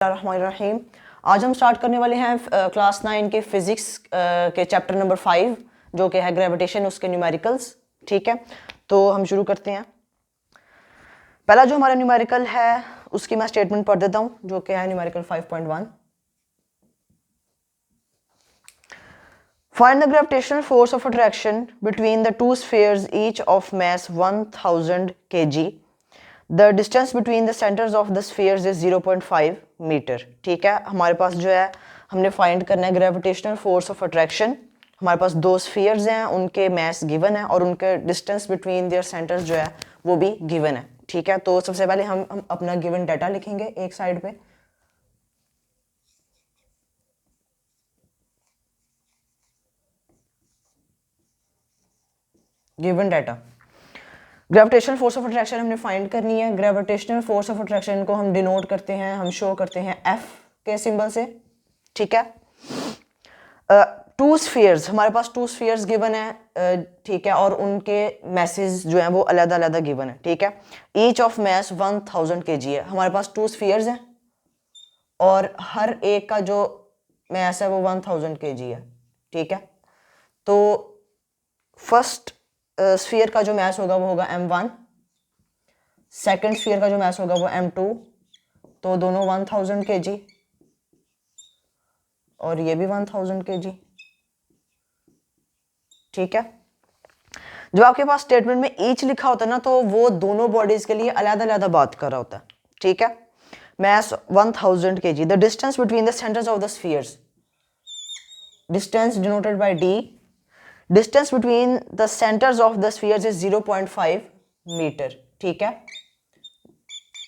रहीम। आज हम स्टार्ट करने वाले हैं क्लास 9 के फिजिक्स के चैप्टर नंबर 5 जो कि है ग्रेविटेशन, उसके न्यूमेरिकल्स। ठीक है, तो हम शुरू करते हैं। पहला जो हमारा न्यूमेरिकल है उसकी मैं स्टेटमेंट पढ़ देता हूँ, जो कि है numerical 5.1। Find the gravitational force of attraction between the two spheres each of mass 1000 kg। The distance between the centres of the spheres is 0.5 metre. ठीक है, हमारे पास जो है हमने फाइंड करना है ग्रेविटेशनल फोर्स ऑफ अट्रैक्शन। हमारे पास दो स्फीयर्स हैं, उनके मास गिवन है और उनके डिस्टेंस बिटवीन देयर सेंटर्स जो है वो भी गिवन है। ठीक है, तो सबसे पहले हम अपना गिवन डाटा लिखेंगे एक साइड पे। Given data, gravitational force of attraction हमने फाइंड करनी है। ग्रेविटेशनल फोर्स ऑफ अट्रैक्शन को हम डिनोट करते हैं, हम शो करते हैं एफ के सिंबल से। ठीक है, टू स्फीयर्स, हमारे पास टू स्फीयर्स गिवन है। ठीक है, और उनके मैसेज जो हैं वो अलग अलग गिवन है। ठीक है, ईच ऑफ मैस 1000 kg है। हमारे पास टू स्फीयर्स हैं और हर एक का जो मैस है वो 1000 kg है। ठीक है, तो फर्स्ट स्फीयर का जो मैस होगा वो होगा m1, सेकंड स्फीयर का जो मैस होगा वो m2, तो दोनों 1000 kg और ये भी 1000 kg। ठीक है, जब आपके पास स्टेटमेंट में ईच लिखा होता है ना, तो वो दोनों बॉडीज के लिए अलग अलग बात कर रहा होता है। ठीक है, mass 1000 kg। The distance between the centres of the spheres, distance denoted by d, distance between the centres of the spheres is 0.5 metre. ठीक है,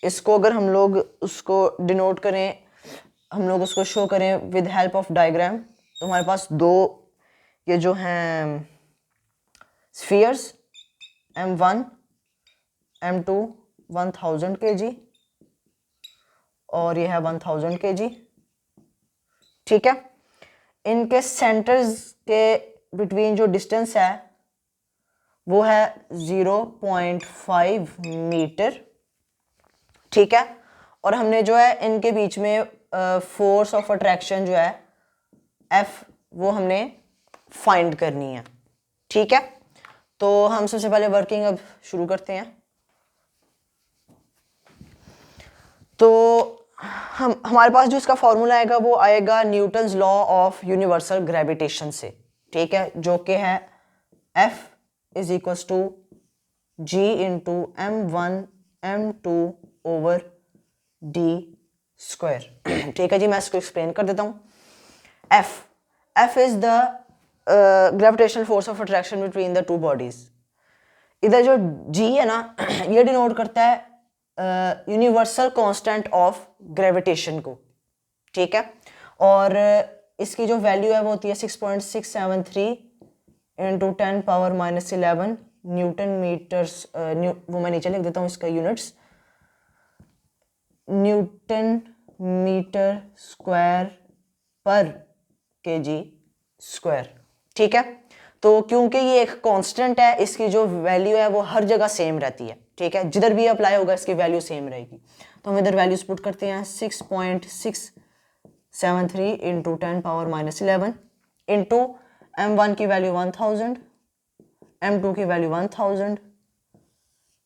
इसको अगर हम लोग उसको डिनोट करें, हम लोग उसको शो करें विद हेल्प ऑफ डायग्राम, तो हमारे पास दो ये जो हैं स्फीयर्स m1 m2 1000 kg और ये है 1000 kg। ठीक है, इनके सेंटर्स के बिटवीन जो डिस्टेंस है वो है 0.5 मीटर। ठीक है, और हमने जो है इनके बीच में फोर्स ऑफ अट्रैक्शन जो है F वो हमने फाइंड करनी है। ठीक है, तो हम सबसे पहले वर्किंग अब शुरू करते हैं। तो हमारे पास जो इसका फॉर्मूला आएगा वो आएगा Newton's law of universal gravitation से। ठीक है, जो कि है F is equals to G into m1 m2 over d square. ठीक है जी, मैं इसको एक्सप्लेन कर देता हूँ। F is the gravitational force of attraction between the two bodies. इधर जो G है ना ये डिनोट करता है यूनिवर्सल कांस्टेंट ऑफ ग्रेविटेशन को। ठीक है, और इसकी जो वैल्यू है वो होती है 6.673 इंटू 10 पावर -11 न्यूटन मीटर्स। वो मैं नीचे लिख देता हूँ इसका यूनिट्स, न्यूटन मीटर स्क्वायर पर केजी स्क्वायर। ठीक है, तो क्योंकि ये एक कांस्टेंट है, इसकी जो वैल्यू है वो हर जगह सेम रहती है। ठीक है, जिधर भी अप्लाई होगा इसकी वैल्यू सेम रहेगी। तो हम इधर वैल्यूज पुट करते हैं 6.673 इंटू 10 पावर -11 इंटू m1 की वैल्यू 1000, m2 की वैल्यू 1000,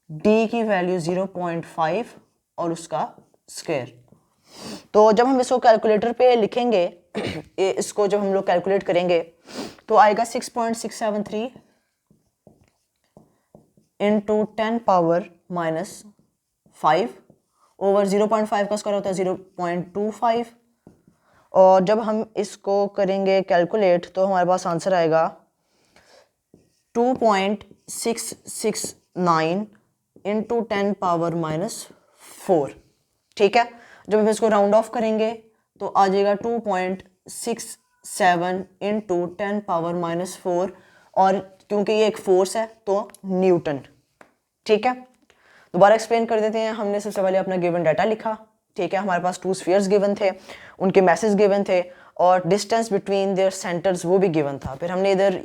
d की वैल्यू 0.5 और उसका स्क्वायर। तो जब हम इसको कैलकुलेटर पे लिखेंगे, इसको जब हम लोग कैलकुलेट करेंगे तो आएगा 6.673 इंटू 10 पावर -5 ओवर 0.5 का स्क्वायर होता है 0.25। और जब हम इसको करेंगे कैलकुलेट तो हमारे पास आंसर आएगा 2.669 इंटू 10 पावर -4। ठीक है, जब हम इसको राउंड ऑफ करेंगे तो आ जाएगा 2.67 इंटू 10 पावर -4, और क्योंकि ये एक फोर्स है तो न्यूटन। ठीक है, दोबारा एक्सप्लेन कर देते हैं। हमने सबसे पहले अपना गिवन डाटा लिखा। ठीक है, हमारे पास टू स्फीयर्स गिवन थे, उनके मैसेज गिवन थे और डिस्टेंस बिटवीन देयर सेंटर्स वो भी गिवन था। फिर हमने इधर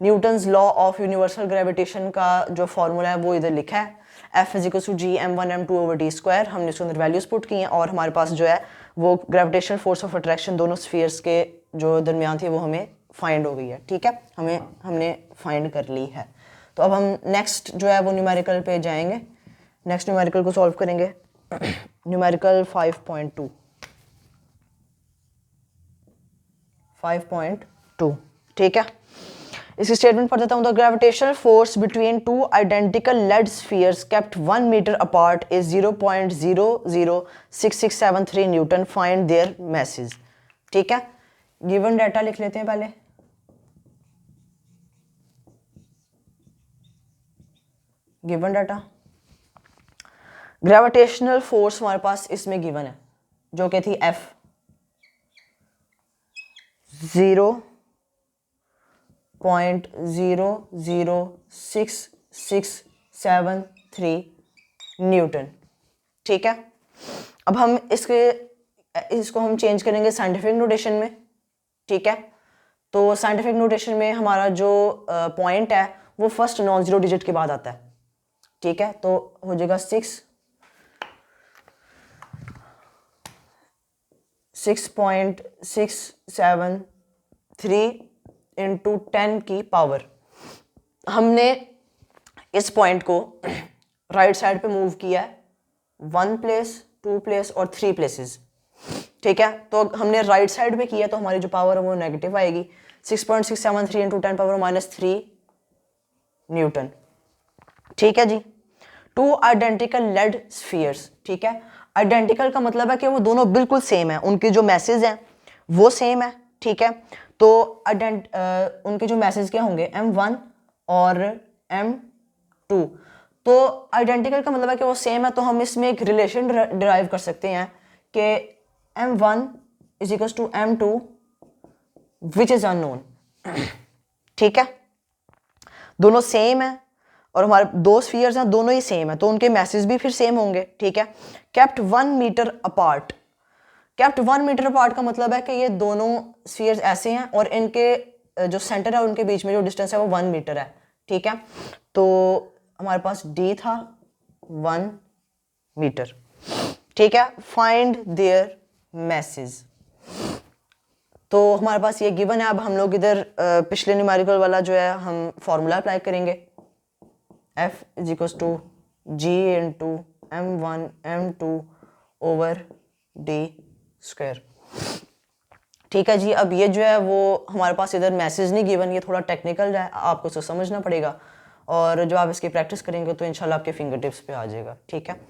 Newton's law of universal gravitation का जो फॉर्मूला है वो इधर लिखा है F is equal to G m1m2/d²। हमने उसके अंदर वैल्यूज पुट की हैं और हमारे पास जो है वो ग्रेविटेशनल फोर्स ऑफ अट्रैक्शन दोनों स्फीयर्स के जो दरमियान थी वो हमें फाइंड हो गई है। ठीक है, हमने फाइंड कर ली है। तो अब हम नेक्स्ट जो है वो न्यूमेरिकल पे जाएंगे, नेक्स्ट न्यूमेरिकल को सॉल्व करेंगे। न्यूमेरिकल 5.2 ठीक है, इसकी स्टेटमेंट पढ़ देता हूँ। The gravitational force between two identical lead spheres kept 1 metre apart is 0.006673 newton. Find their masses. ठीक है, गिवन डाटा लिख लेते हैं पहले। गिवन डाटा, ग्रेविटेशनल फोर्स हमारे पास इसमें गिवन है जो कि थी F 0.006673 न्यूटन। ठीक है, अब हम इसको हम चेंज करेंगे साइंटिफिक नोटेशन में। ठीक है, तो साइंटिफिक नोटेशन में हमारा जो पॉइंट है वो फर्स्ट नॉन जीरो डिजिट के बाद आता है। ठीक है, तो हो जाएगा 6.673 इंटू 10 की पावर। हमने इस पॉइंट को राइट साइड पे मूव किया है 1 प्लेस 2 प्लेस और 3 प्लेसेस। ठीक है, तो हमने राइट साइड पे किया तो हमारी जो पावर है वो नेगेटिव आएगी। 6.673 इंटू 10 पावर -3 न्यूटन। ठीक है जी, टू आइडेंटिकल लेड स्फीयर्स। ठीक है, आइडेंटिकल का मतलब है कि वो दोनों बिल्कुल सेम है, उनके जो मैसेज हैं वो सेम है। ठीक है, तो उनके जो मैसेज क्या होंगे M1 और M2। तो आइडेंटिकल का मतलब है कि वो सेम है, तो हम इसमें एक रिलेशन डिराइव कर सकते हैं कि M1 is equal to M2 which is unknown. ठीक है, दोनों सेम है और हमारे दो स्फीयर्स हैं, दोनों ही सेम है, तो उनके मैसेज भी फिर सेम होंगे। ठीक है, kept 1 metre apart. Kept 1 metre apart का मतलब है कि ये दोनों स्फीयर्स ऐसे हैं और इनके जो सेंटर है उनके बीच में जो डिस्टेंस है वो 1 मीटर है। ठीक है, तो हमारे पास D था 1 मीटर। ठीक है, फाइंड देयर मैसेज। तो हमारे पास ये गिवन है। अब हम लोग इधर पिछले न्यूमेरिकल वाला जो है हम फॉर्मूला अप्लाई करेंगे। F is equal to G into m1m2/d²। ठीक है जी, अब ये जो है वो हमारे पास इधर मैसेज नहीं गिवन, ये थोड़ा टेक्निकल है, आपको इसको समझना पड़ेगा और जब आप इसकी प्रैक्टिस करेंगे तो इंशाल्लाह आपके फिंगर टिप्स पे आ जाएगा। ठीक है,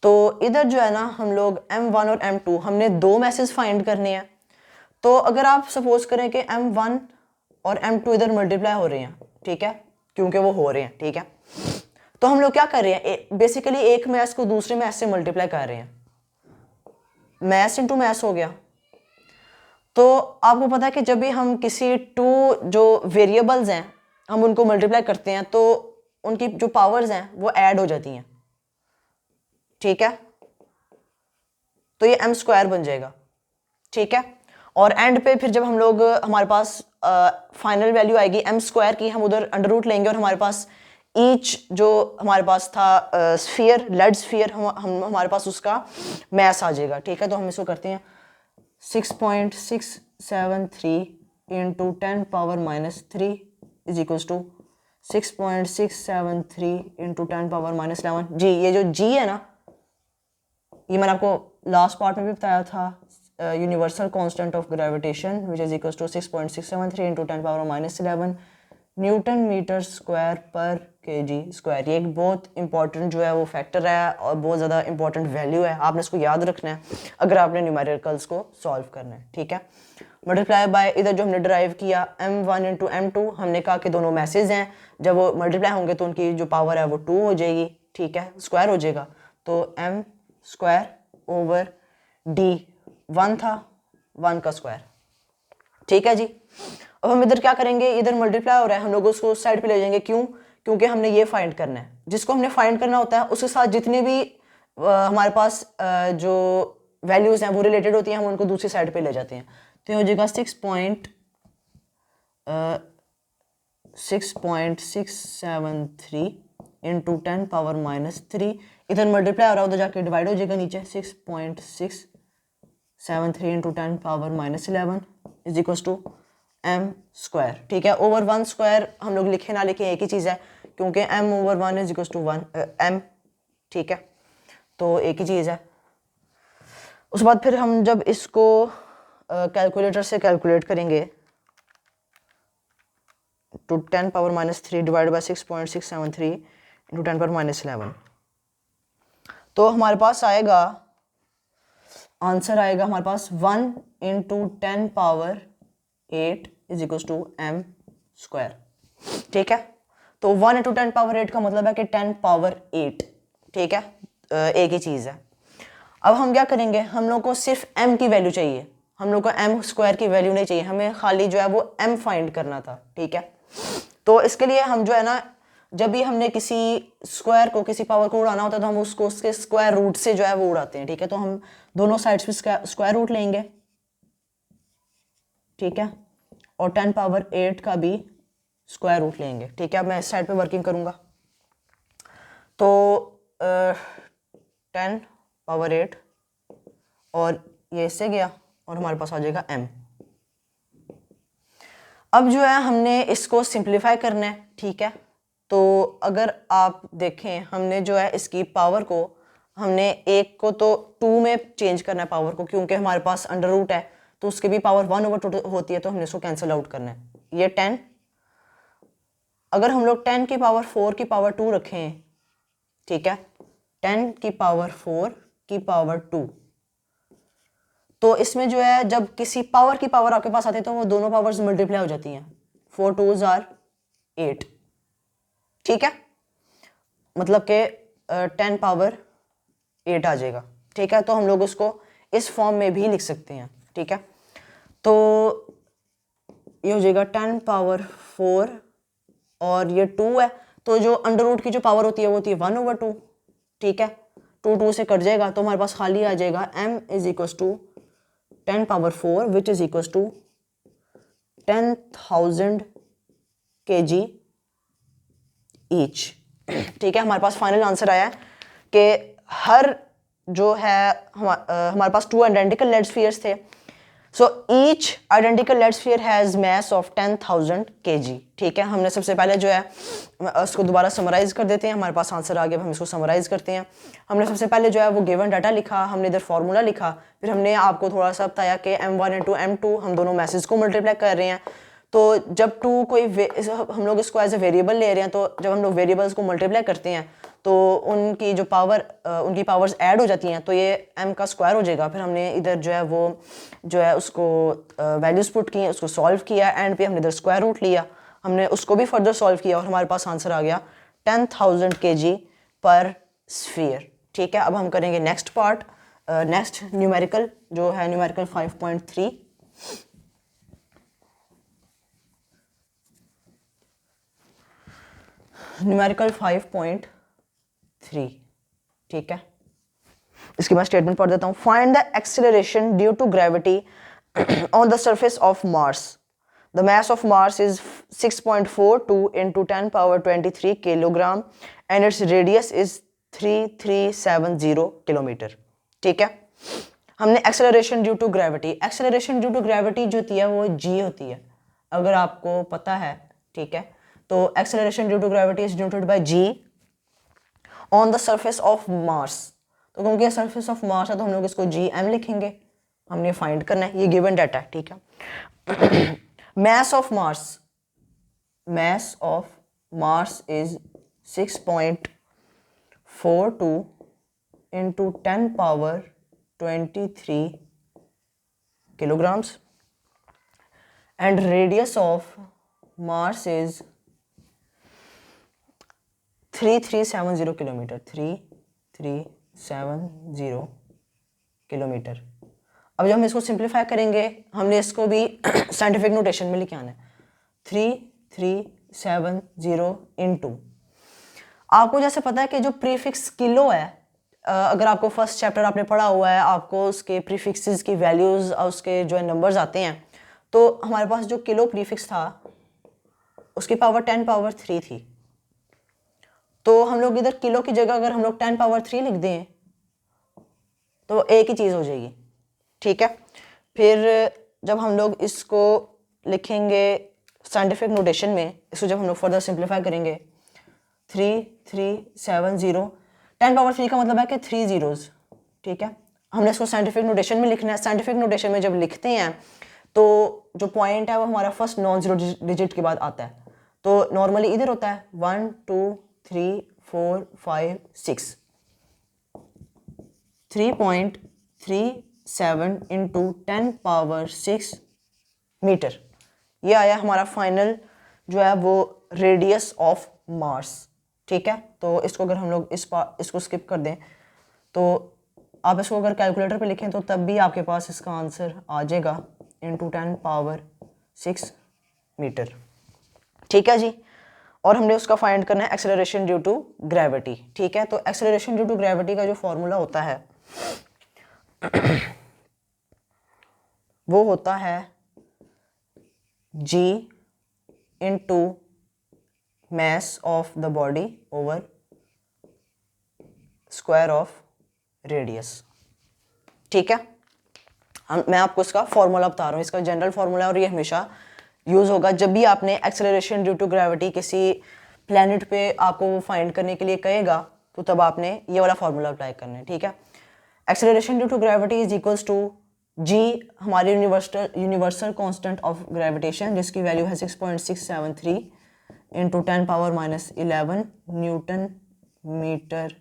तो इधर जो है ना हम लोग M1 और M2 हमने दो मैसेज फाइंड करने हैं। तो अगर आप सपोज करें कि M1 और M2 इधर मल्टीप्लाई हो रहे हैं, ठीक है, क्योंकि वो हो रहे हैं। ठीक है, तो हम लोग क्या कर रहे हैं, बेसिकली एक मैथ को दूसरे मैथ से मल्टीप्लाई कर रहे हैं। मैथ इंटू मैथ हो गया। तो आपको पता है कि जब भी हम किसी टू जो वेरिएबल्स हैं हम उनको मल्टीप्लाई करते हैं तो उनकी जो पावर्स हैं वो ऐड हो जाती हैं। ठीक है, तो ये m² बन जाएगा। ठीक है, और एंड पे फिर जब हम लोग हमारे पास फाइनल वैल्यू आएगी m² की, हम उधर अंडर रूट लेंगे और हमारे पास ईच जो हमारे पास था स्फीयर, लेड स्फीयर, हमारे पास उसका मैस आ जाएगा। ठीक है, तो हम इसको करते हैं 6.673 into 10 power -3 is equals to 6.673 into 10 power -11। G, ये जो जी है ना, ये मैंने आपको लास्ट पार्ट में भी बताया था, universal constant of gravitation which is equals to 6.673 into 10 power -11 newton metre square पर kg²। ये एक बहुत इंपॉर्टेंट जो है वो फैक्टर है और बहुत ज़्यादा इंपॉर्टेंट वैल्यू है, आपने इसको याद रखना है अगर आपने न्यूमेरिकल्स को सॉल्व करना है। ठीक है, मल्टीप्लाई बाय इधर जो हमने ड्राइव किया m1 इंटू m2, हमने कहा कि दोनों मैसेज हैं, जब वो मल्टीप्लाई होंगे तो उनकी जो पावर है वो 2 हो जाएगी। ठीक है, स्क्वायर हो जाएगा, तो m²/d 1 था, 1 का स्क्वायर। ठीक है जी, अब हम इधर क्या करेंगे, इधर मल्टीप्लाई हो रहा है, हम लोग उसको साइड पे ले जाएंगे। क्यों? क्योंकि हमने ये फाइंड करना है, जिसको हमने फाइंड करना होता है उसके साथ जितने भी हमारे पास जो वैल्यूज हैं वो रिलेटेड होती हैं, हम उनको दूसरी साइड पे ले जाते हैं। तो ये हो जाएगा 6.673 इंटू 10 पावर -3, इधर मल्टीप्लाई हो रहा है उधर जाके डिवाइड हो जाएगा नीचे, 6.673 into 10 power -11 is equal to m square. ठीक है, ओवर 1 स्क्वायर हम लोग लिखे ना लिखे एक ही चीज़ है, क्योंकि m over 1 is equal to 1 m। ठीक है, तो एक ही चीज़ है। उसके बाद फिर हम जब इसको कैलकुलेटर से कैलकुलेट करेंगे, to 10 power -3 divide by 6.673 into 10 power -11, तो हमारे पास आएगा आंसर आएगा हमारे पास 1 into 10 power 8 is equal to m square. ठीक है, तो 1 इंटू 10 पावर 8 का मतलब है कि 10 पावर 8। ठीक है, एक ही चीज़ है। अब हम क्या करेंगे, हम लोग को सिर्फ m की वैल्यू चाहिए, हम लोग को m स्क्वायर की वैल्यू नहीं चाहिए, हमें खाली जो है वो m फाइंड करना था। ठीक है, तो इसके लिए हम जो है ना, जब भी हमने किसी स्क्वायर को, किसी पावर को उड़ाना होता है तो हम उसको उसके स्क्वायर रूट से जो है वो उड़ाते हैं। ठीक है, तो हम दोनों साइड्स पे स्क्वायर रूट लेंगे। ठीक है, और 10 पावर 8 का भी स्क्वायर रूट लेंगे। ठीक है, अब मैं इस साइड पे वर्किंग करूंगा, तो 10 पावर 8 और ये इससे गया और हमारे पास आ जाएगा m। अब जो है हमने इसको सिंप्लीफाई करना है। ठीक है, तो अगर आप देखें, हमने जो है इसकी पावर को, हमने एक को तो 2 में चेंज करना है पावर को, क्योंकि हमारे पास अंडर रूट है तो उसकी भी पावर 1/2 होती है, तो हमने इसको कैंसिल आउट करना है। ये 10, अगर हम लोग 10 की पावर 4 की पावर 2 रखें, ठीक है, 10 की पावर 4 की पावर 2, तो इसमें जो है जब किसी पावर की पावर आपके पास आती है तो वो दोनों पावर्स मल्टीप्लाई हो जाती हैं। 4 2s are 8। ठीक है, मतलब कि 10 पावर 8 आ जाएगा। ठीक है, तो हम लोग उसको इस फॉर्म में भी लिख सकते हैं। ठीक है, तो ये हो जाएगा 10 पावर 4 और ये 2 है, तो जो अंडर रूट की जो पावर होती है वो होती है 1/2। ठीक है, 2 2 से कट जाएगा तो हमारे पास खाली आ जाएगा m is equal to 10 power 4 which is equal to 10,000 kg each. ठीक है, हमारे पास फाइनल आंसर आया है कि हर जो है हमारे पास 2 आइडेंटिकल लेड स्फीयर्स थे, so each identical lead sphere has mass of 10,000 kg। ठीक है, हमने सबसे पहले जो है उसको दोबारा समराइज कर देते हैं, हमारे पास आंसर आ गया, हम इसको समराइज करते हैं। हमने सबसे पहले जो है वो गिवन डाटा लिखा, हमने इधर फार्मूला लिखा, फिर हमने आपको थोड़ा सा बताया कि m1 इंटू m2 हम दोनों मैसेज को मल्टीप्लाई कर रहे हैं। तो जब हम लोग इसको एज ए वेरिएबल ले रहे हैं, तो जब हम लोग वेरिएबल्स को मल्टीप्लाई करते हैं तो उनकी जो उनकी पावर्स ऐड हो जाती हैं, तो ये m का स्क्वायर हो जाएगा। फिर हमने इधर जो है वो जो है उसको वैल्यूज पुट की, उसको सॉल्व किया, एंड पे हमने इधर स्क्वायर रूट लिया, हमने उसको भी फर्दर सॉल्व किया और हमारे पास आंसर आ गया 10,000 kg पर स्फीयर। ठीक है, अब हम करेंगे नेक्स्ट पार्ट, नेक्स्ट न्यूमेरिकल जो है न्यूमेरिकल 5.3। न्यूमेरिकल 5.3। ठीक है, इसके बाद स्टेटमेंट पढ़ देता हूँ। Find the acceleration due to gravity on the surface of Mars. The mass of Mars is 6.42 into 10 power 23 kilogram and its radius is 3370 kilometre. ठीक है, हमने acceleration due to gravity, acceleration due to gravity जो होती है वो g होती है, अगर आपको पता है। ठीक है, तो acceleration due to gravity is denoted by g on the surface of Mars. तो क्योंकि सरफेस ऑफ मार्स है तो हम लोग इसको gm लिखेंगे, हमने फाइंड करना है, ये गिवन डाटा है। ठीक है, mass of Mars is 6.42 into 10 power 23 kilograms and radius of Mars is 3370 kilometer, 3370 kilometre. अब जब हम इसको सिंप्लीफाई करेंगे, हमने इसको भी साइंटिफिक नोटेशन में लिखे आना है, 3370 इंटू, आपको जैसे पता है कि जो प्रीफिक्स किलो है, अगर आपको फर्स्ट चैप्टर आपने पढ़ा हुआ है, आपको उसके प्रीफिक्सेस की वैल्यूज और उसके जो है नंबर्स आते हैं, तो हमारे पास जो किलो प्रीफिक्स था उसकी पावर 10 पावर 3 थी, तो हम लोग इधर किलो की जगह अगर हम लोग 10 पावर 3 लिख दें तो एक ही चीज़ हो जाएगी, ठीक है। फिर जब हम लोग इसको लिखेंगे साइंटिफिक नोटेशन में, इसको जब हम लोग फर्दर सिंप्लीफाई करेंगे 3370, 10 पावर 3 का मतलब है कि 3 जीरोज़, ठीक है। हमने इसको साइंटिफिक नोटेशन में लिखना है। साइंटिफिक नोटेशन में जब लिखते हैं तो जो पॉइंट है वो हमारा फर्स्ट नॉन जीरो डिजिट के बाद आता है। तो नॉर्मली इधर होता है 1 2 3 4 5 6, 3.37 इंटू 10 पावर 6 मीटर। ये आया हमारा फाइनल जो है वो रेडियस ऑफ मार्स, ठीक है। तो इसको अगर हम लोग इसको स्किप कर दें तो आप इसको अगर कैलकुलेटर पे लिखें तो तब भी आपके पास इसका आंसर आ जाएगा इंटू 10 पावर 6 मीटर, ठीक है जी। और हमने उसका फाइंड करना है एक्सेलरेशन ड्यू टू ग्रेविटी, ठीक है। तो एक्सेलरेशन ड्यू टू ग्रेविटी का जो फॉर्मूला होता है वो होता है g into mass of the body over square of radius, ठीक है। मैं आपको इसका फॉर्मूला बता रहा हूँ, इसका जनरल फॉर्मूला, और ये हमेशा यूज़ होगा जब भी आपने एक्सेलरेशन ड्यू टू ग्रेविटी किसी प्लेनेट पे आपको वो फाइंड करने के लिए कहेगा तो तब आपने ये वाला फॉर्मूला अप्लाई करना है, ठीक है। Acceleration due to gravity is equals to G, हमारी यूनिवर्सल कांस्टेंट ऑफ ग्रेविटेशन जिसकी वैल्यू है 6.673 into 10 power -11 newton metre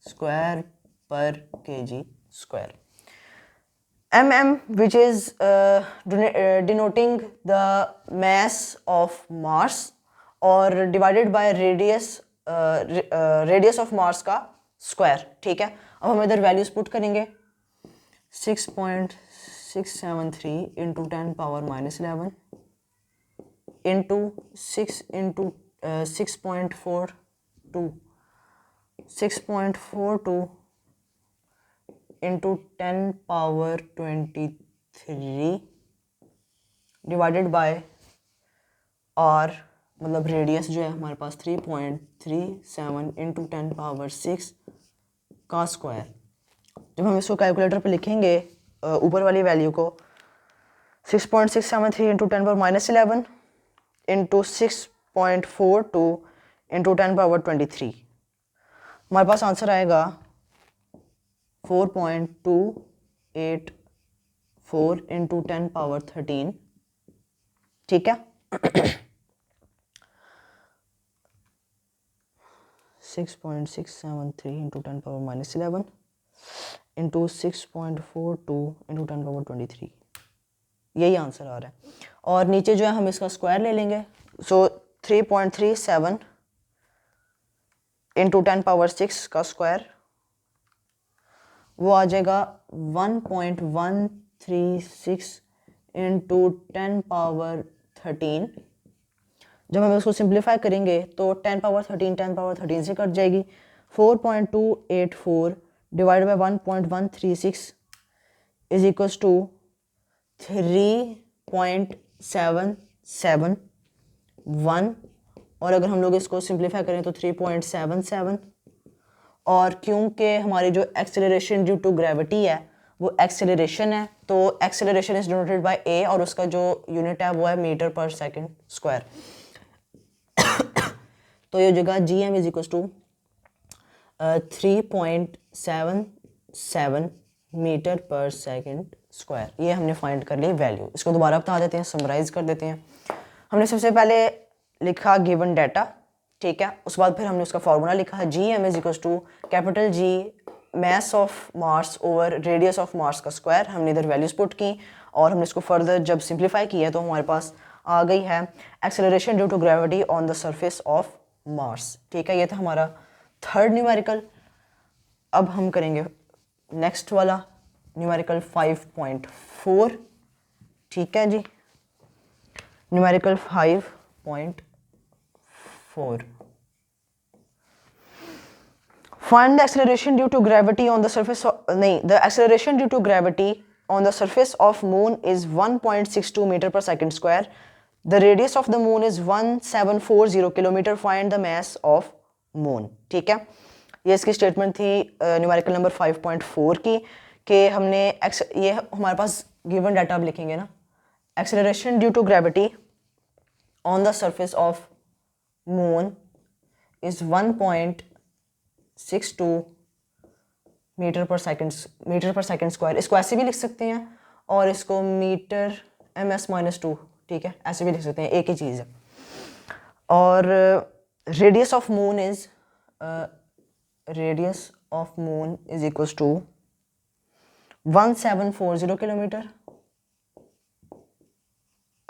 square पर kg square. mm which is denoting the mass of Mars और divided by radius of Mars का square, ठीक है। अब हम इधर वैल्यूज पुट करेंगे 6.673 into 10 power -11 into 6 into 6.42 into 10 power 23 divided by R, मतलब रेडियस जो है हमारे पास 3.37 इंटू 10 पावर 6 का स्क्वायर। जब हम इसको कैलकुलेटर पे लिखेंगे ऊपर वाली वैल्यू को 6.673 into 10 power -11 into 6.42 into 10 power 23, हमारे पास आंसर आएगा 4.284 इंटू 10 पावर 13, ठीक है। 6.673 into 10 power -11 into 6.42 into 10 power 23, यही आंसर आ रहा है। और नीचे जो है हम इसका स्क्वायर ले लेंगे, सो 3.37 इंटू 10 पावर 6 का स्क्वायर वो आ जाएगा 1.136 इंटू 10 पावर 13। जब हम इसको सिंप्लीफाई करेंगे तो 10 पावर 13 से कट जाएगी। 4.284 divide by 1.136 is equals to 3.771, और अगर हम लोग इसको सिंप्लीफाई करें तो 3.77, और क्योंकि हमारी जो एक्सेलरेशन ड्यू टू ग्रेविटी है वो एक्सेलरेशन है तो एक्सेलरेशन इज डिनोटेड बाय ए और उसका जो यूनिट है वो है मीटर पर सेकंड स्क्वायर। तो ये जगह g m is equal to 3.77 metre पर सेकंड स्क्वायर। ये हमने फाइंड कर ली वैल्यू। इसको दोबारा बता देते हैं, समराइज कर देते हैं। हमने सबसे पहले लिखा गिवन डाटा, ठीक है। उसके बाद फिर हमने उसका फॉर्मूला लिखा g m is equal to capital G mass of Mars over radius of Mars का स्क्वायर। हमने इधर वैल्यूज पुट की और हमने इसको फर्दर जब सिंप्लीफाई किया तो हमारे पास आ गई है acceleration due to gravity on the surface of Mars, ठीक है। ये था हमारा थर्ड न्यूमेरिकल। अब हम करेंगे नेक्स्ट वाला न्यूमेरिकल 5.4, ठीक है जी। Numerical 5.4 find the acceleration due to gravity on the surface of, the acceleration due to gravity on the surface of moon is 1.62 meter per second square. The radius of the moon is 1740 kilometer. Find the mass of moon. ठीक है, ये इसकी statement थी numerical number 5.4 की कि हमने ये हमारे पास गिवन डाटा अब लिखेंगे ना, acceleration due to gravity on the surface of moon is 1.62 metre पर सेकंड स्क्वायर। इसको ऐसे भी लिख सकते हैं और इसको मीटर ms-2, ठीक है, ऐसे भी लिख सकते हैं, एक ही चीज़ है। और radius of moon is equals to 1740 kilometre.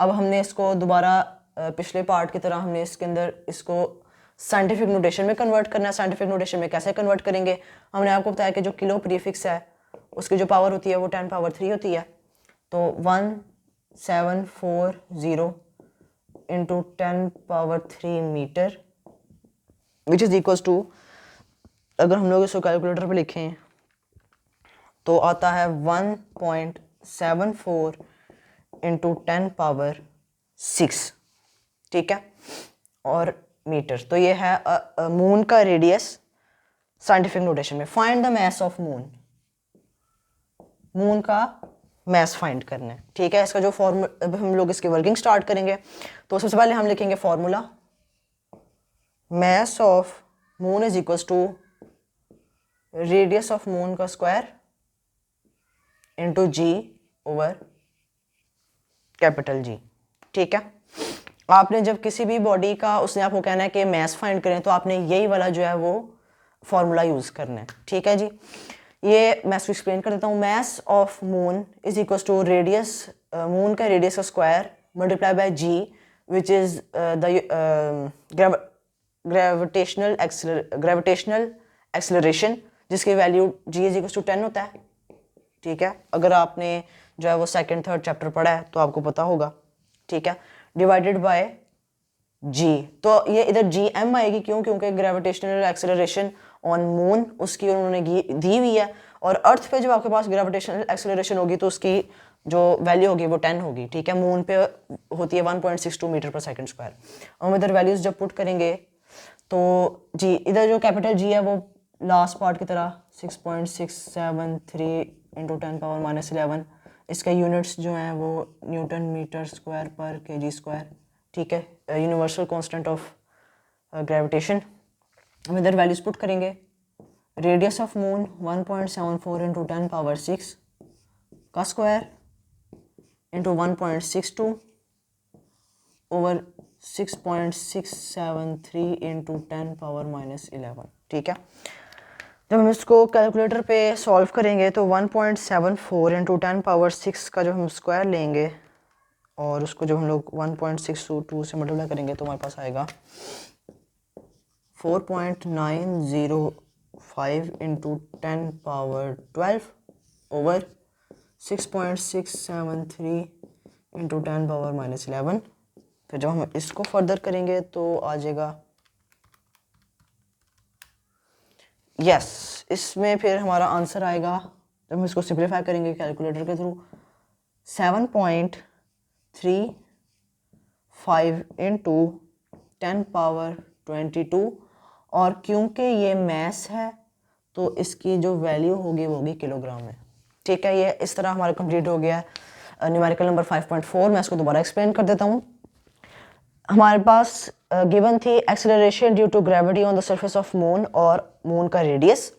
अब हमने इसको दोबारा पिछले पार्ट की तरह हमने इसके अंदर इसको साइंटिफिक नोटेशन में कन्वर्ट करना है। साइंटिफिक नोटेशन में कैसे कन्वर्ट करेंगे, हमने आपको बताया कि जो किलो प्रीफिक्स है उसकी जो पावर होती है वो 10 पावर 3 होती है। तो 1740 into 10 power 3 metre which is equals to, अगर हम लोग इसको कैलकुलेटर पे लिखें तो आता है 1.74 इंटू 10 पावर 6, ठीक है, और मीटर। तो ये है मून का रेडियस साइंटिफिक नोटेशन में। Find the mass of moon, moon का मास फाइंड करना है, ठीक है। इसका जो फॉर्मूला, अब हम लोग इसकी वर्किंग स्टार्ट करेंगे तो सबसे पहले हम लिखेंगे formula, mass of moon is equals to radius of moon का square into g over capital G, ठीक है। आपने जब किसी भी बॉडी का उसने आपको कहना है कि मास फाइंड करें तो आपने यही वाला जो है वो फॉर्मूला यूज़ करना है, ठीक है जी। ये मैं इसको एक्सप्लेन कर देता हूँ। Mass of moon is equals to radius, moon का रेडियस का square multiply by G which is the gravitational acceleration जिसकी value G is equals to 10 होता है, ठीक है। अगर आपने जो है वो सेकंड थर्ड चैप्टर पढ़ा है तो आपको पता होगा, ठीक है। डिवाइडेड बाय जी, तो ये इधर जी एम आएगी, क्यों? क्योंकि ग्रेविटेशनल एक्सेलरेशन ऑन मून उसकी उन्होंने दी हुई है, और अर्थ पे जब आपके पास ग्रेविटेशनल एक्सेलरेशन होगी तो उसकी जो वैल्यू होगी वो 10 होगी, ठीक है। मून पे होती है 1.62 मीटर पर सेकंड स्क्वायर। हम इधर वैल्यूज जब पुट करेंगे तो जी इधर जो कैपिटल जी है वो लास्ट पार्ट की तरह 6.673 इंटू 10 पावर -11, इसका यूनिट्स जो हैं वो न्यूटन मीटर स्क्वायर पर केजी स्क्वायर, ठीक है, यूनिवर्सल कांस्टेंट ऑफ ग्रेविटेशन। हम इधर वैल्यूज पुट करेंगे। Radius of moon 1.74 into 10 power 6 का square into 1.62 over 6.673 into 10 power -11, ठीक है। जब हम इसको कैलकुलेटर पे सॉल्व करेंगे तो 1.74 इंटू 10 पावर 6 का जो हम स्क्वायर लेंगे और उसको जब हम लोग 1.622 से मल्टीप्लाई करेंगे तो हमारे पास आएगा 4.905 into 10 power 12 over 6.673 into 10 power -11। फिर जब हम इसको फर्दर करेंगे तो आ जाएगा यस, इसमें फिर हमारा आंसर आएगा जब हम इसको सिंप्लीफाई करेंगे कैलकुलेटर के थ्रू 7.35 इंटू 10 पावर 22, और क्योंकि ये मास है तो इसकी जो वैल्यू होगी वो होगी किलोग्राम में, ठीक है। ये इस तरह हमारा कंप्लीट हो गया न्यूमेरिकल नंबर 5.4। मैं इसको दोबारा एक्सप्लेन कर देता हूँ। हमारे पास गिवन थी acceleration due to gravity on the surface of moon और मून का रेडियस,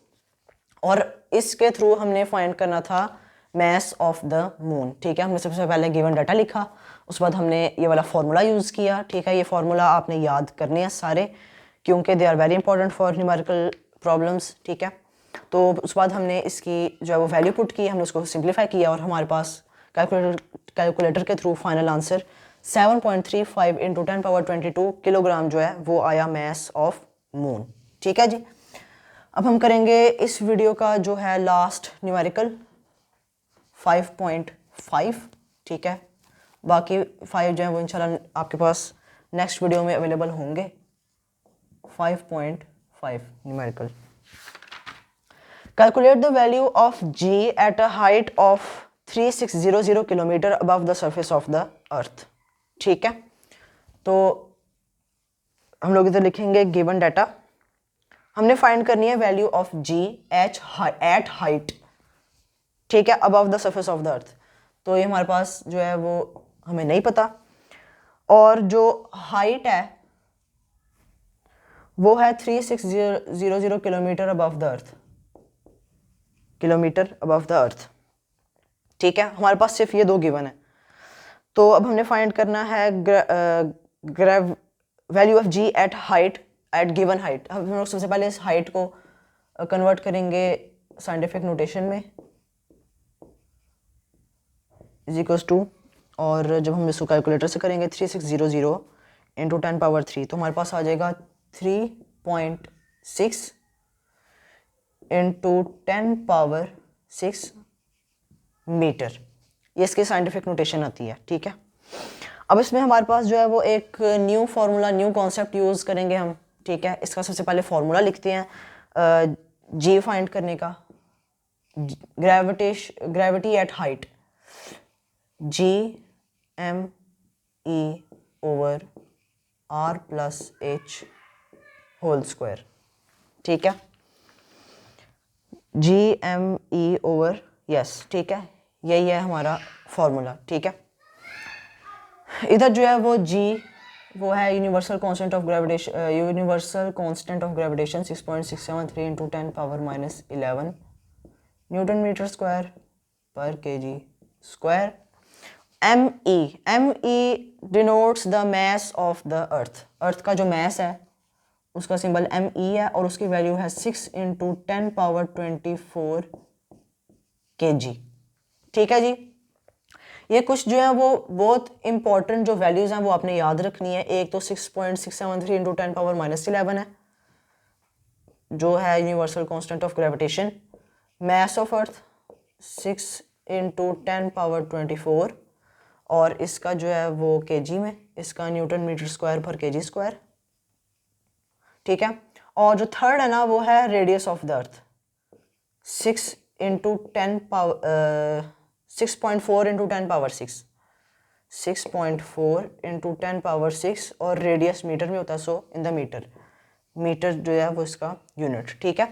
और इसके थ्रू हमने फाइंड करना था मास ऑफ द मून, ठीक है। हमने सबसे पहले गिवन डाटा लिखा, उसके बाद हमने ये वाला फार्मूला यूज़ किया, ठीक है। ये फार्मूला आपने याद करने हैं सारे क्योंकि they are very important for numerical problems, ठीक है। तो उसके बाद हमने इसकी जो है वो वैल्यू पुट की, हमने उसको सिंप्लीफाई किया और हमारे पास कैलकुलेटर के through final answer 7.35 into 10 power 22 kilogram जो है वो आया मास ऑफ मून, ठीक है जी। अब हम करेंगे इस वीडियो का जो है लास्ट न्यूमेरिकल 5.5, ठीक है। बाकी 5 जो है वो इंशाल्लाह आपके पास नेक्स्ट वीडियो में अवेलेबल होंगे। 5.5 numerical, calculate the value of g at a height of 3600 kilometre above the surface of the earth, ठीक है। तो हम लोग इधर लिखेंगे गिवन डाटा हमने फाइंड करनी है value of g h at height, ठीक है, above the surface of the earth. तो ये हमारे पास जो है वो हमें नहीं पता, और जो हाइट है वो है 3600 kilometre above the earth, kilometre above the earth, ठीक है। हमारे पास सिर्फ ये दो गिवन है। तो अब हमने फाइंड करना है value of g at height, at given height. हम लोग सबसे पहले इस हाइट को कन्वर्ट करेंगे साइंटिफिक नोटेशन में, इज इक्वल्स टू, और जब हम इसको कैलकुलेटर से करेंगे 3600 इंटू 10 पावर 3, तो हमारे पास आ जाएगा 3.6 इंटू 10 पावर 6 मीटर। ये इसकी साइंटिफिक नोटेशन आती है, ठीक है। अब इसमें हमारे पास जो है वो एक new formula, new concept use करेंगे हम, ठीक है। इसका सबसे पहले फार्मूला लिखते हैं जी फाइंड करने का, gravity at height, G M E over R plus H whole square, ठीक है। G M E over, yes, ठीक है, यही है हमारा फॉर्मूला, ठीक है। इधर जो है वो जी वो है universal constant of gravitation, universal constant of gravitation 6.673 into 10 power minus 11 newton metre square पर kg square. M E denotes the mass of the earth, earth का जो मास है उसका सिंबल एम ई है, और उसकी वैल्यू है 6 इंटू 10 पावर 24 केजी, ठीक है जी। ये कुछ जो है वो बहुत इंपॉर्टेंट जो वैल्यूज हैं वो आपने याद रखनी है। एक तो 6.673 इंटू 10 पावर माइनस 11 है, जो है universal constant of gravitation. Mass of earth 6 into 10 power 24, और इसका जो है वो केजी में, इसका न्यूटन मीटर स्क्वायर पर केजी स्क्वायर, ठीक है। और जो थर्ड है ना वो है radius of the earth, 6 into 10 power 6.4 into 10 power 6, 6.4 into 10 power 6, और रेडियस मीटर में होता है, सो इन द मीटर, मीटर जो है वो इसका यूनिट, ठीक है।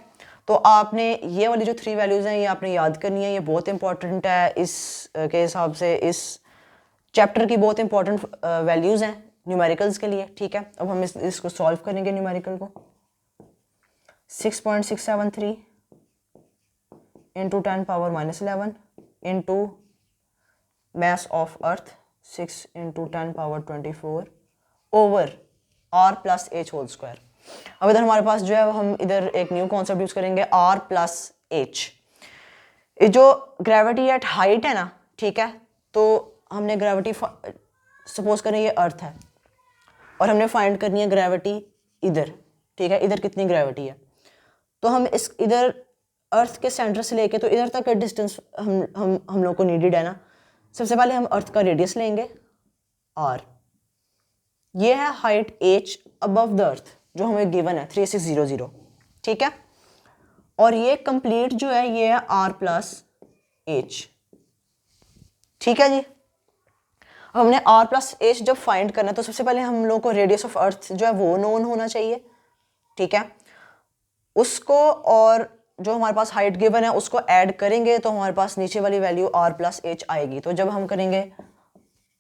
तो आपने ये वाली जो 3 वैल्यूज़ हैं ये आपने याद करनी है, ये बहुत इंपॉर्टेंट है इस के हिसाब से, इस चैप्टर की बहुत इंपॉर्टेंट वैल्यूज़ हैं न्यूमेरिकल्स के लिए, ठीक है। अब हम इसको सॉल्व करेंगे न्यूमेरिकल को। 6.673 into 10 power minus 11 into mass of earth 6 into 10 power 24 over r plus H whole square. अब इधर हमारे पास जो है हम इधर एक न्यू कॉन्सेप्ट यूज करेंगे, r प्लस एच। ये जो ग्रेविटी एट हाइट है ना, ठीक है, तो हमने ग्रेविटी सपोज करें ये अर्थ है, और हमने फाइंड करनी है ग्रेविटी इधर, ठीक है, इधर कितनी ग्रेविटी है। तो हम इस इधर अर्थ के सेंटर से लेके तो इधर तक का डिस्टेंस हम लोग को नीडेड है ना। सबसे पहले हम अर्थ का रेडियस लेंगे r, ये है height h above the earth जो हमें गिवन है 3600, ठीक है। और ये कंप्लीट जो है ये है r प्लस एच, ठीक है जी। हमने r प्लस एच जब फाइंड करना है तो सबसे पहले हम लोग को रेडियस ऑफ अर्थ जो है वो नोन होना चाहिए, ठीक है। उसको और जो हमारे पास हाइट गिवन है उसको ऐड करेंगे तो हमारे पास नीचे वाली वैल्यू r प्लस एच आएगी। तो जब हम करेंगे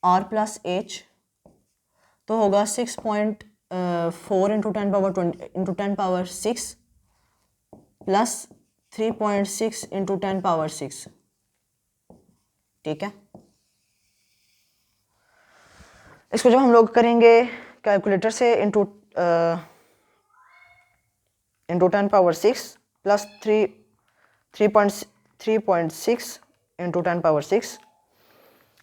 r प्लस एच तो होगा 6.4 into 10 power 20 into 10 power 6 plus 3.6 into 10 power 6, ठीक है। इसको जब हम लोग करेंगे कैलकुलेटर से into 10 power 6 plus 3.6 into 10 power 6,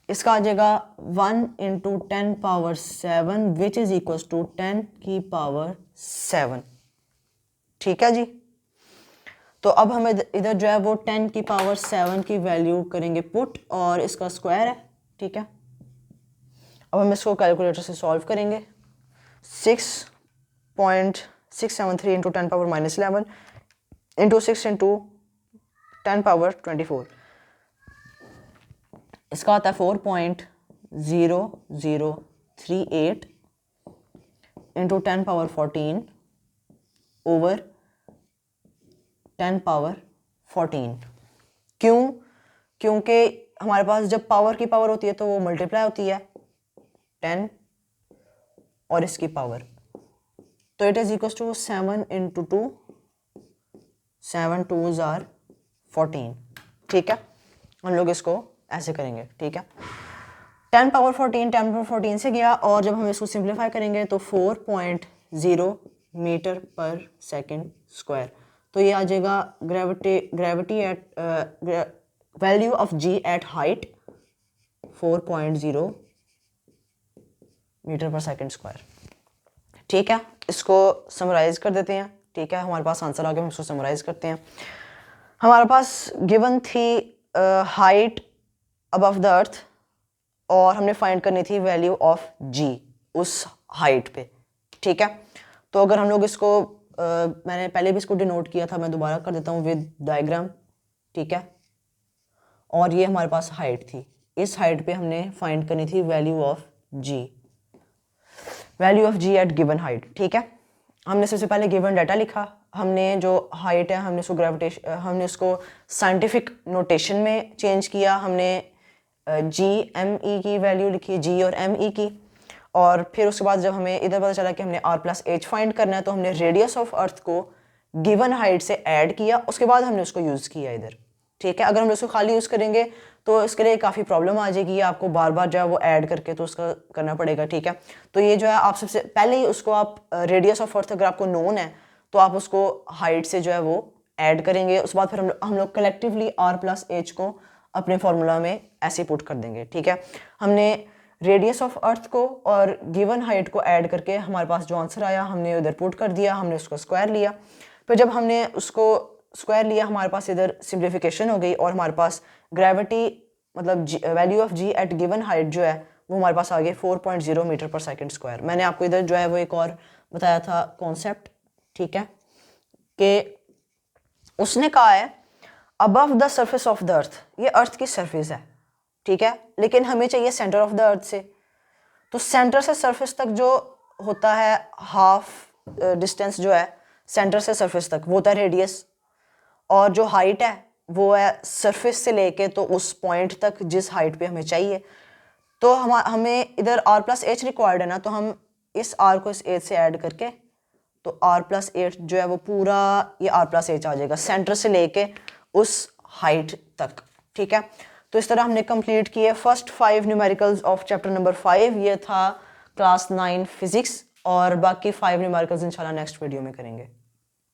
इसका आ जाएगा 1 into 10 power 7 which is equal to 10 की पावर 7, ठीक है जी। तो अब हम इधर जो है वो 10 की पावर 7 की वैल्यू करेंगे पुट, और इसका स्क्वायर है, ठीक है। अब हम इसको कैलकुलेटर से सॉल्व करेंगे। 6.673 into 10 power minus 11 into 6 into 10 power 24, इसका आता है 4.0038 इंटू 10 पावर 14 ओवर 10 पावर 14। क्यों? क्योंकि हमारे पास जब पावर की पावर होती है तो वो मल्टीप्लाई होती है 10 और इसकी पावर, तो it is equal to 7 into 2, 7 2s are 14। ठीक है, हम लोग इसको ऐसे करेंगे। ठीक है, 10 पावर 14 10 पावर 14 से गया, और जब हम इसको सिंप्लीफाई करेंगे तो 4.0 मीटर पर सेकंड स्क्वायर, तो ये आ जाएगा gravity at value of g at height 4.0 metre पर सेकंड स्क्वायर। ठीक है, इसको समराइज कर देते हैं। ठीक है, हमारे पास आंसर आ गया, हम इसको समराइज करते हैं। हमारे पास गिवन थी हाइट अबव द अर्थ, और हमने फाइंड करनी थी वैल्यू ऑफ जी उस हाइट पे। ठीक है, तो अगर हम लोग इसको मैंने पहले भी इसको डिनोट किया था, मैं दोबारा कर देता हूँ विद डायग्राम। ठीक है, और ये हमारे पास हाइट थी, इस हाइट पे हमने फाइंड करनी थी value of g, value of g at given height. ठीक है, हमने सबसे पहले गिवन डाटा लिखा, हमने जो हाइट है हमने उसको हमने उसको साइंटिफिक नोटेशन में चेंज किया, हमने जी एम ई की वैल्यू लिखी, जी और एम ई की, और फिर उसके बाद जब हमें इधर पता चला कि हमने आर प्लस एच फाइंड करना है, तो हमने रेडियस ऑफ अर्थ को गिवन हाइट से ऐड किया, उसके बाद हमने उसको यूज़ किया इधर। ठीक है, अगर हम उसको खाली यूज़ करेंगे तो इसके लिए काफ़ी प्रॉब्लम आ जाएगी, आपको बार बार जो है वो ऐड करके तो उसका करना पड़ेगा। ठीक है, तो ये जो है आप सबसे पहले ही उसको आप रेडियस ऑफ अर्थ अगर आपको नोन है तो आप उसको हाइट से जो है वो ऐड करेंगे, उसके बाद फिर हम लोग कलेक्टिवली आर प्लस एच को अपने फॉर्मूला में ऐसे पुट कर देंगे। ठीक है, हमने रेडियस ऑफ अर्थ को और गिवन हाइट को ऐड करके हमारे पास जो आंसर आया हमने उधर पुट कर दिया, हमने उसको स्क्वायर लिया, फिर जब हमने उसको स्क्वायर लिया हमारे पास इधर सिंप्लीफिकेशन हो गई, और हमारे पास ग्रेविटी मतलब value of g at given height जो है वो हमारे पास आ गई 4.0 मीटर पर सेकंड स्क्वायर। मैंने आपको इधर जो है वो एक और बताया था कॉन्सेप्ट। ठीक है, कि उसने कहा है above the surface of the अर्थ, ये अर्थ की सरफेस है। ठीक है, लेकिन हमें चाहिए सेंटर ऑफ द अर्थ से, तो सेंटर से सरफेस तक जो होता है हाफ डिस्टेंस जो है सेंटर से सरफेस तक वो होता है रेडियस, और जो हाइट है वो है सरफेस से लेके तो उस पॉइंट तक जिस हाइट पे हमें चाहिए। तो हमें इधर आर प्लस एच रिक्वायर्ड है ना, तो हम इस आर को इस एच से ऐड करके तो आर प्लस एच जो है वो पूरा ये आर प्लस एच आ जाएगा सेंटर से लेके उस हाइट तक। ठीक है, तो इस तरह हमने कंप्लीट किए first 5 numericals of chapter number 5, ये था क्लास 9 फिजिक्स, और बाकी 5 न्यूमेरिकल्स इंशाल्लाह नेक्स्ट वीडियो में करेंगे।